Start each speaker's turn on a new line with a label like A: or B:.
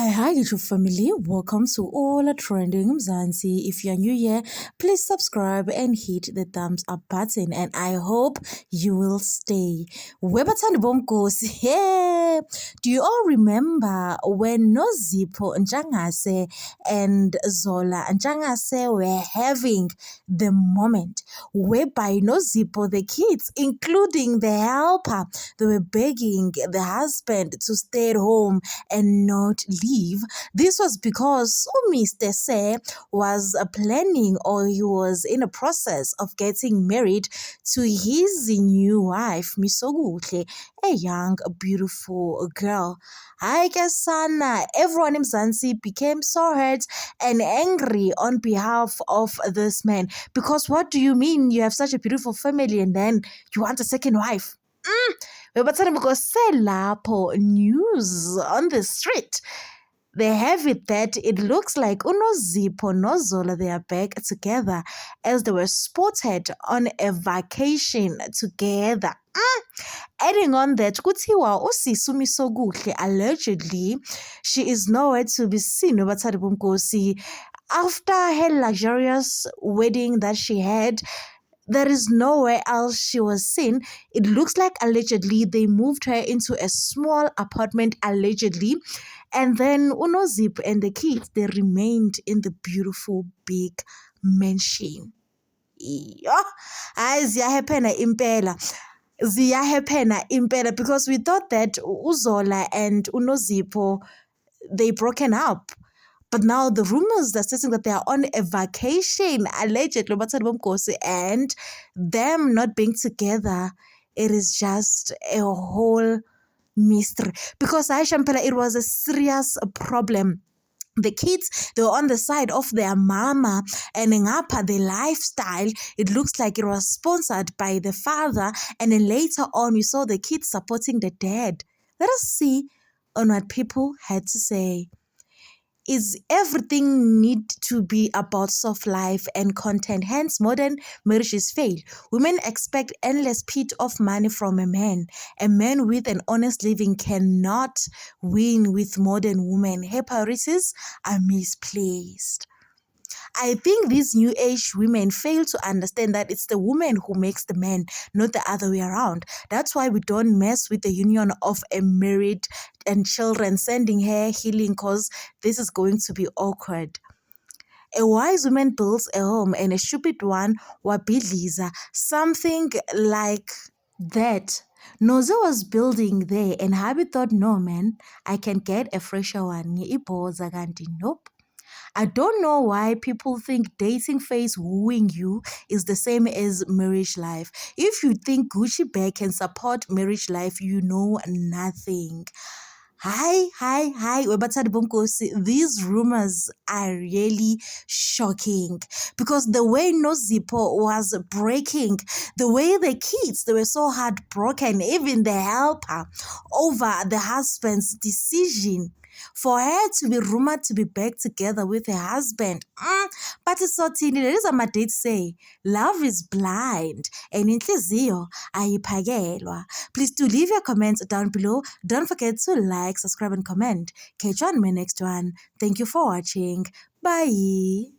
A: Hi, YouTube family. Welcome to All Trending Mzansi. If you're new here, please subscribe and hit the thumbs up button. And I hope you will stay. Webathandi bomkhosi. Yeah. Do you all remember when Nozipho Ntshangase and Zola Ntshangase were having the moment whereby Nozipho, the kids, including the helper, they were begging the husband to stay at home and not leave? This was because Mr. Se was planning, or he was in a process of getting married to his new wife, Misogutle, a young, beautiful girl. Hi, Kesana. Everyone in Mzansi became so hurt and angry on behalf of this man. Because what do you mean you have such a beautiful family and then you want a second wife? Webathandi because selapho news on the street. They have it that it looks like uNozipho noZola, they are back together as they were spotted on a vacation together. Adding on that, kuthiwa usisi uMisokuhle, allegedly, she is nowhere to be seen. Webathandi bomkhosi, after her luxurious wedding that she had, there is nowhere else she was seen. It looks like allegedly they moved her into a small apartment, allegedly. And then uNozipho and the kids, they remained in the beautiful big mansion. Hayi, ziyahaphena impela, because we thought that uZola and uNozipho, they broken up. But now the rumors are stating that they are on a vacation, allegedly, and them not being together, it is just a whole mystery. Because Aisha Mpela, it was a serious problem. The kids, they were on the side of their mama, and in Ngapha, the lifestyle, it looks like it was sponsored by the father. And then later on, we saw the kids supporting the dad. Let us see on what people had to say. Is everything need to be about soft life and content? Hence, modern marriages fail. Women expect endless pit of money from a man. A man with an honest living cannot win with modern women. Her priorities are misplaced. I think these new age women fail to understand that it's the woman who makes the man, not the other way around. That's why we don't mess with the union of a married and children, sending her healing, because this is going to be awkward. A wise woman builds a home and a stupid one wabidliza. Something like that. Noze was building there and Habi thought, no man, I can get a fresher one. Nope. I don't know why people think dating phase wooing you is the same as marriage life. If you think Gucci bag can support marriage life, you know nothing. Hi, Webathandi bomkhosi. These rumors are really shocking because the way Nozipho was breaking, the way the kids, they were so heartbroken, even the helper, over the husband's decision for her to be rumored to be back together with her husband. But it's so teeny. There is a date say, love is blind and inhliziyo ayiphakelwa. Please do leave your comments down below. Don't forget to like, subscribe and comment. Catch you on my next one. Thank you for watching. Bye.